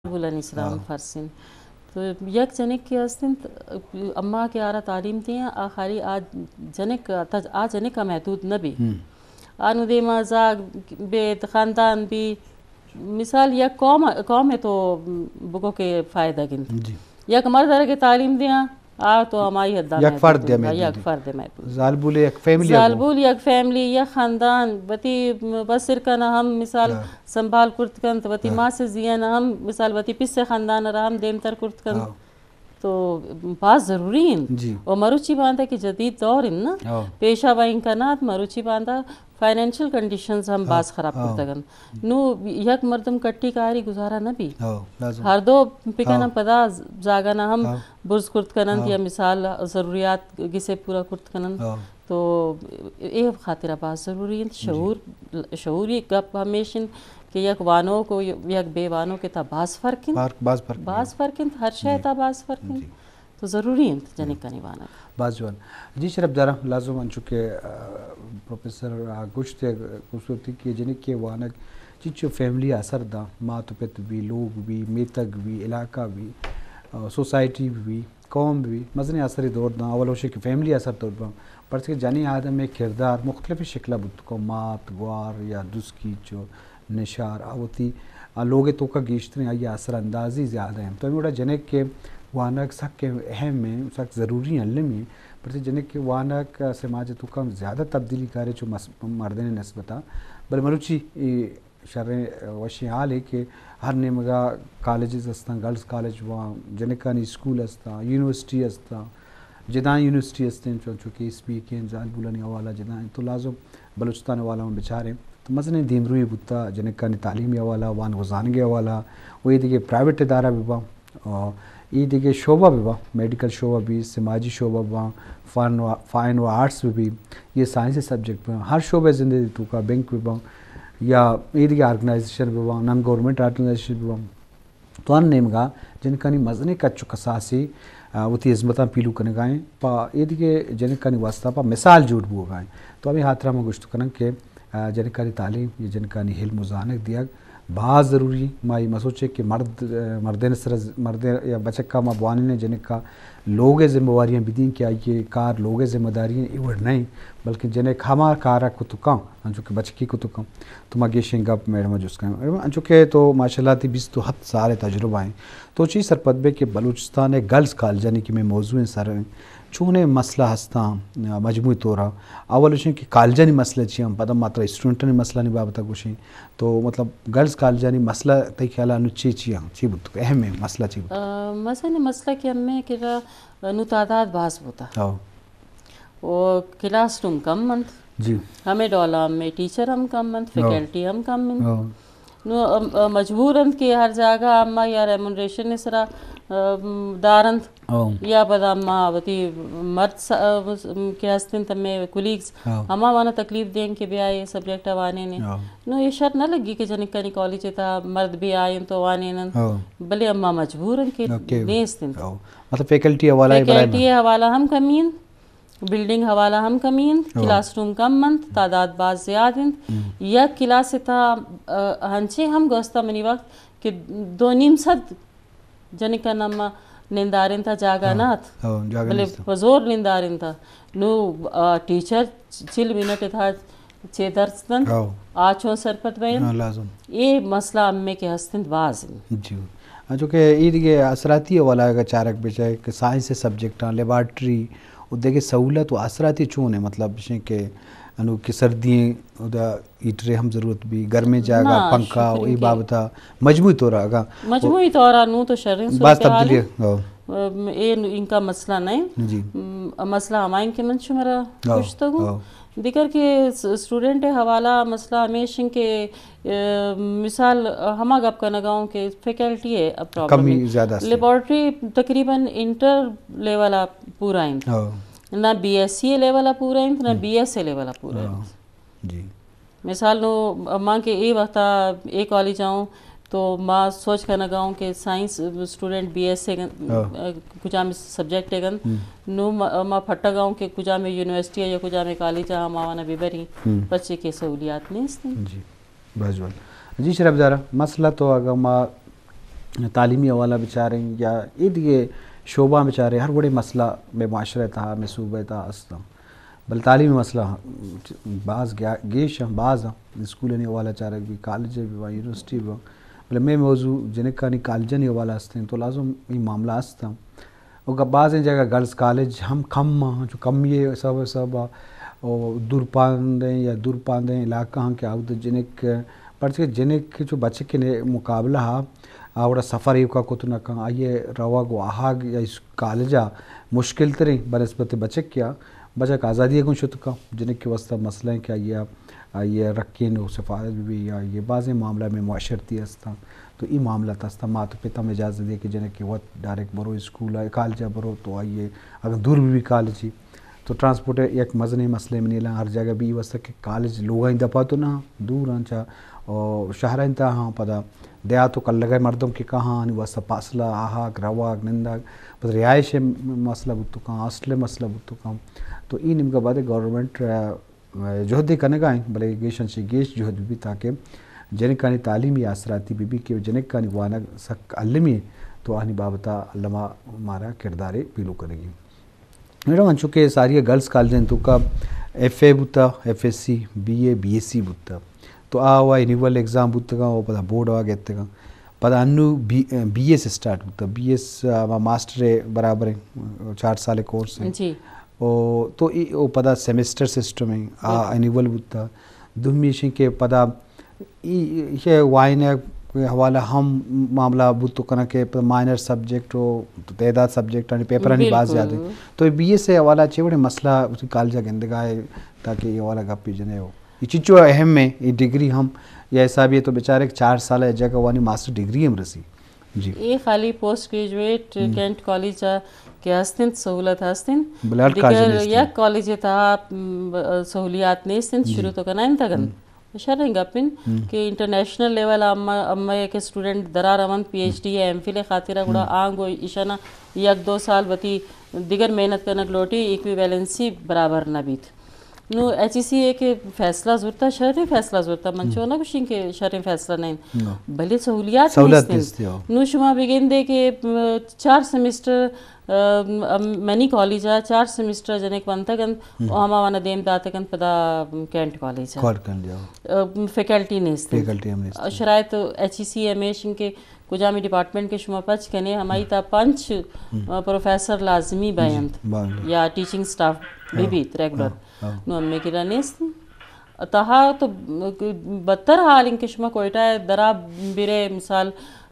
بولانی سلام فرسین تو یک جنک کی هستند اما که آرا تعلیم دیا آخری آ جنک کا محدود نبی آنو دیما زاگ بیت خاندان بھی مثال یک قوم ہے تو بگو کے فائدہ گنت یک مرد ہے کہ تعلیم دیا تو ہماری حد یک فرد محدود زالبول یک فیملی زالبول یک فیملی یک خاندان بتی بسر کا نہ ہم مثال سنبھال کرت کن تو بتی ماں سے زین ہم مثال بتی پس سے خاندان رہا ہم دیمتر کرت کن تو بات ضروری ہیں اور مروچی باندھا کہ جدید دور ہیں نا پیشہ و امکانات مروچی باندھا فائنینشل کنڈیشنز ہم باز خراب کرتا گن نو یک مردم کٹی کاری گزارا نہ بھی ہر دو پکنا پدا زاگنا ہم برز کرت کنن یا مثال ضروریات گسے پورا کرت کنن تو اے خاطرہ بات ضروری ہیں شعوری گپ ہمیشن کہ یک وانو کو یک بے وانو کے تا باز فرق ہیں ہر شے تا باز فرق ہیں تو ضروری ہیں جنک کا نیوانا باز جوان جی شرف دارا لازم ان چکے پروفیسر گوشت خوبصورتی کی جنک کے وانک چیچو فیملی اثر دا مات پت بھی لوگ بھی میتگ بھی علاقہ بھی سوسائٹی بھی قوم بھی مزنی اثر دور دا اول ہوشے کہ فیملی اثر دور دا پرس کہ جانی آدم میں کردار مختلف شکلہ بود کو مات گوار یا دسکی چو نشار آوتی لوگ تو کا گیشتریں آئی اثر اندازی زیادہ ہیں تو میرا جنک کے وانک سک کے اہم میں سک ضروری علم میں پر جنک کے وانک سماج تو کم زیادہ تبدیلی کرے جو مردن نسبتا بل مروچی شرح وشی حال ہے کہ ہر نمگا کالجز ہستا گرلز کالج وہاں جنکانی اسکول ہستا یونیورسٹی ہستا جدائیں یونیورسٹی ہستے ہیں چونکہ اس پی کے انزال بولانی حوالہ جدائیں تو لازم بلوچستان والا میں بچارے تو مثلا دیمروی بتا جنکانی تعلیمی حوالہ وان غزانگی حوالہ وہ یہ دیکھے پرائیویٹ ادارہ بھی با اور یہ دیکھے شعبہ بھی با میڈیکل شعبہ بھی سماجی شعبہ با فائن و آرٹس بھی یہ سائنسی سبجیکٹ بھی ہر شعبہ زندگی تو کا بینک بھی با یا یہ دیکھے آرگنائزیشن بھی با نان گورنمنٹ آرگنائزیشن بھی با تو ان نمگا جنکانی مزنے کا چکساسی وہ تی عظمتاں پیلو کرنے گائیں پا یہ دیکھے جنکانی واسطہ پا مثال جوڑ بو گائیں تو ہمیں ہاتھ رہا میں گوشت کرنے کہ جنکانی تعلیم یا جنکانی علم و زانک دیا بہت ضروری مائی مسوچے کہ مرد یا بچکا ماں بوانی نے جنک کا لوگ ذمہ داریاں بدین کہ آئیے کار لوگ ذمہ داریاں ایوڑ نہیں بلکہ جنک ہما کارا کو تو کم انچو کہ بچکی کو تو کم تو ماں گیشیں گپ میڈم جس کا انچو کہ تو ماشاءاللہ تی 20 تو 7 سال تجربہ ہیں تو چیز سرپدبے کہ بلوچستان ہے گرلز کالج یعنی کہ میں موضوع سر چونے مسئلہ ہستاں مجموعی طورا اول وشیں کہ کالجانی مسئلہ چی ہم پتہ ماترہ اسٹوڈنٹانی مسئلہ نہیں بابتا گوشیں تو مطلب گرلز کالجانی مسئلہ تی خیالہ انو چی ہم چی بود اہم ہے مسئلہ چی بود مثلا مسئلہ کہ ہمیں کہ نو تعداد باز ہوتا وہ کلاس روم کم منت جی ہمیں ڈولا میں ٹیچر ہم کم منت فیکلٹی ہم کم منت نو مجبوراً کہ ہر جگہ اما یا ریمونریشن اسرا دارند یا پدا اما وتی مرد کے ہستن تمہیں کولیگز ہما وانا تکلیف دیں کہ بھی آئے سبجیکٹ وانے نے نو یہ شرط نہ لگی کہ جنکانی کالج تا مرد بھی آئیں تو وانے نن بلے اما مجبوراً کہ نیستن مطلب فیکلٹی حوالہ ہم کمین بلڈنگ حوالہ ہم کمین کلاس روم کم منت تعداد باز زیادہ یا کلاس تا ہنچے ہم گوستا منی وقت کہ 2.5 جنکا نما نندارن تھا جاگانات بلے پزور نندارن تھا نو ٹیچر 4 منٹ تھا 6 درس دن آچوں سرپت بین یہ مسئلہ امے کے ہستند باز جی جو کہ یہ دیکھے اثراتی والا کا چارک بچائے کہ سائنس سبجیکٹاں لیبارٹری وہ دیکھے سہولت و اثراتی چون ہے مطلب جیسے کہ انو کہ سردییں ادا ہیٹرے ہم ضرورت بھی گرمے جاگا پنکھا وہی بابتا مجموعی طورا گا مجموعی طورا نو تو شرح صورتحال اے ان کا مسئلہ نہیں مسئلہ ہمائیں کے من شمرا گفتگو دیکھر کہ اسٹوڈنٹ حوالہ مسئلہ ہمیشہ کہ مثال ہما گپ کا نگاؤں کہ فیکلٹی ہے کمی زیادہ لیبارٹری تقریباً انٹر لیولا پورا ہیں نہ بی ایس سی لیولا پورا ہیں نہ بی ایس سی لیولا پورا ہیں جی مثال نو ماں کے اے وقتا اے کالج آؤں تو ماں سوچ کر نگاؤں کہ science student B S C کجا میں سبجیکٹ ہے گن نو ماں پھٹا گاؤں کہ کجا میں یونیورسٹی ہے یا کجا میں کالج ہے ماں وانا بیبری بچے کے سہولیات نہیں اس جی بس جی شرف دارا مسئلہ تو اگر ماں تعلیمی حوالہ بیچارے یا یہ دیگے شعبہ بیچارے ہر بڑے مسئلہ بے معاشرہ تھا میں صوبہ تھا استم بل تعلیمی مسئلہ بعض گیش بعض اسکول نے حوالہ چارک بھی کالج بھی با یونیورسٹی بھی بل میں موضوع جنہیں کانی کالجن حوالہ ہستے ہیں تو لازم یہ معاملہ ہستا اور بعض جگہ گرلز کالج ہم کم جو کم یہ سب دور پاندیں یا دور پاندیں علاقہ ہاں کہ آؤ جنک پڑھ کے جنک جو بچے کے مقابلہ ہاں آوڑا سفر ایو کا کتنا کہاں آئیے روا گو آہاگ یا اس کالجہ مشکل تریں بنسبت بچے کیا بچہ کا آزادی کن شد کا جنک کے واسطہ مسئلہ ہیں کہ یہ رکھیں ہو سفارت بھی یا یہ بعض معاملہ میں معاشرتی ہستا تو یہ معاملہ تھا ماں تو پتا میں اجازت دے کہ جنک کے وقت ڈائریکٹ برو اسکول ہے کالجہ برو تو آئیے اگر دور بھی کالج ہی تو ٹرانسپورٹ ایک مزنے مسئلے میں نہیں ہر جگہ بھی واسطہ کہ کالج لوگ ہیں دفعہ تو نہ دور ہیں چاہ اور شہر انتہا ہاں پدا دیہاتوں کل لگے مردم کے کہاں واسطہ فاصلہ آہاک رواک ننداک پتہ رہائش مسئلہ بتو کہاں ہاسٹل مسئلہ بتو کہاں تو این نم کا بعد گورنمنٹ جہد کرنے کا بلے گیشن سے گیش جہد بھی تاکہ جنکانی تعلیمی اثراتی بھی کہ جنکانی وانا سک علمی تو آنی بابتا علمہ ہمارا کردار پیلو کرے گی میڈم ان چونکہ ساری گرلز کالج ہیں تو کا ایف اے بتا F S C B a be S سی بتا تو آوا انیول ایگزام بتا گا وہ پتا بورڈ آ گئے گا پتا انو بی ایس اسٹارٹ بتا بی ایس ماسٹر برابر ہیں 4 سال کورس ہیں جی تو وہ پتا سیمسٹر سسٹم ہے انیول بتا دمیشن کے پتا یہ وائن حوالہ ہم معاملہ بت کنا کہ مائنر سبجیکٹ ہو تعداد سبجیکٹ پیپر نہیں بعض زیادہ تو بی ایس سے حوالہ اچھے بڑے مسئلہ کالجہ گندگاہ تاکہ یہ حوالہ گپی جنے ہو یہ چیچو اہم ہے یہ ڈگری ہم یہ حساب یہ تو بیچارے 4 سال جگہ وانی ماسٹر ڈگری ہم رسی جی یہ خالی پوسٹ گریجویٹ کینٹ کالج کے ہستن سہولت ہستن یک کالج تھا سہولیات نیستن شروع تو کنا انتگن شرنگ اپن کہ انٹرنیشنل لیول اما ایک اسٹوڈنٹ درار امن P H D M Phil خاطرہ گڑا آنگو اشنا 1-2 سال بتی دیگر محنت کرنک لوٹی ایکویویلنسی برابر نہ بیت نو ایچ ای سی ایک فیصلہ ضرورت شرعی فیصلہ ضرورت منچو نہ کچھ کہ شرعی فیصلہ نہیں بھلے سہولیات نو شما بگن دے کہ 4 سیمسٹر منی کالج 4 سیمسٹر جنک ونتگن ہما وانا دیم داتگن پدا کینٹ کالج فیکلٹی نیست شرائط ایچ ای سی ایم ایشن کے کجامی ڈپارٹمنٹ کے شما پچ کنے ہمائی تا 5 پروفیسر لازمی بیند یا ٹیچنگ سٹاف بھی ریگولر نو ہمیں کی رانیست تہا تو بدتر حال ان کے شما کوئٹا درا برے مثال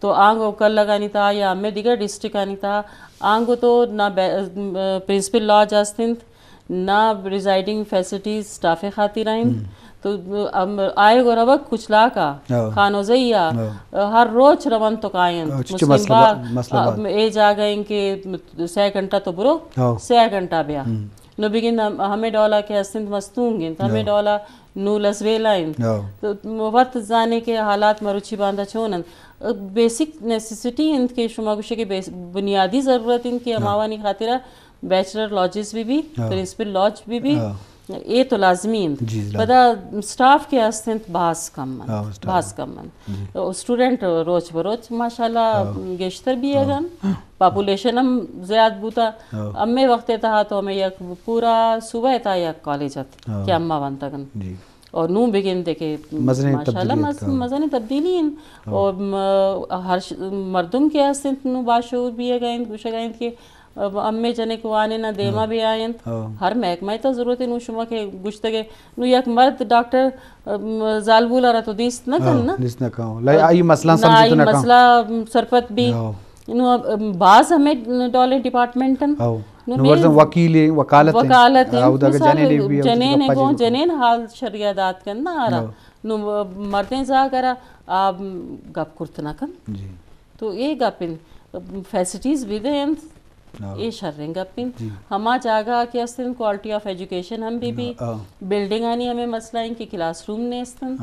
تو آنگو کل لگانی تھا یا ہمیں دیگر ڈسٹرک آنی تھا آنگو تو نہ پرنسپل لاج آستند نہ ریزائڈنگ فیسلٹیز سٹاف خاطر آئند تو آئے گو روک کچھ لاکا خانو زیہ ہر روچ روان تو قائن مسلم باغ اے جا گئیں کہ 6 گھنٹہ تو برو 6 گھنٹہ بیا نو بگن ہمیں ڈولا کے ہستند مستون گن ہمیں ڈولا نو لسویلائن تو وقت زانے کے حالات مروچی باندھا چھونن بیسک نیسیسٹی ان کے شما گوشے کے بنیادی ضرورت ان کی ہماوانی خاطرہ بیچلر لاجز بھی پرنسپل لاج بھی یہ تو لازمی پدا سٹاف کے ہستند بحث کم اسٹوڈنٹ روچ بروچ ماشاءاللہ گیشتر بھی ہے گن پاپولیشن ہم زیاد بوتا امی وقت تھا تو ہمیں یک پورا صوبہ تھا یک کالجت کہ اما بنتا گن اور نو بگن دے کہ ماشاءاللہ مزن تبدیلی ہیں اور ہر مردم کے ہستند نو باشعور بھی ہے گئند گوشہ گئند کہ امی جنے کو آنے نہ دیما بھی آئین ہر محکمہ تا ضرورت ہے نو شما کے گشتگے نو یک مرد ڈاکٹر زالبولا رہا تو دیست نہ کرنا آئی مسئلہ سرپت بھی نو بعض ہمیں ڈالے ڈپارٹمنٹن وکالت جنین کو جنین حال شریعات کرنا آ رہا نو مردیں زا کرا آپ گپ کرتنا کن تو یہ گپن فیسلٹیز بھی دیں یہ شرنگ گپن ہما جاگا کہ استن کوالٹی آف ایجوکیشن ہم بھی بلڈنگ آنی ہمیں مسئلہ ہیں کہ کلاس روم نے استن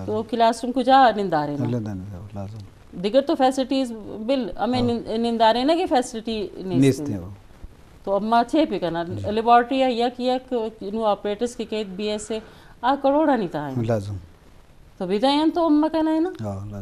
تو کلاس روم کجا نندارے نا دیگر تو فیسلٹیز بل ہمیں نندارے نا کہ فیسلٹی نہیں تو اب ماں چھے پی کرنا لیبارٹری ہے یک نو آپریٹرز کے قید بی ایس سے کروڑا نہیں تھا تو بھی دائیں تو امہ کہنا ہے نا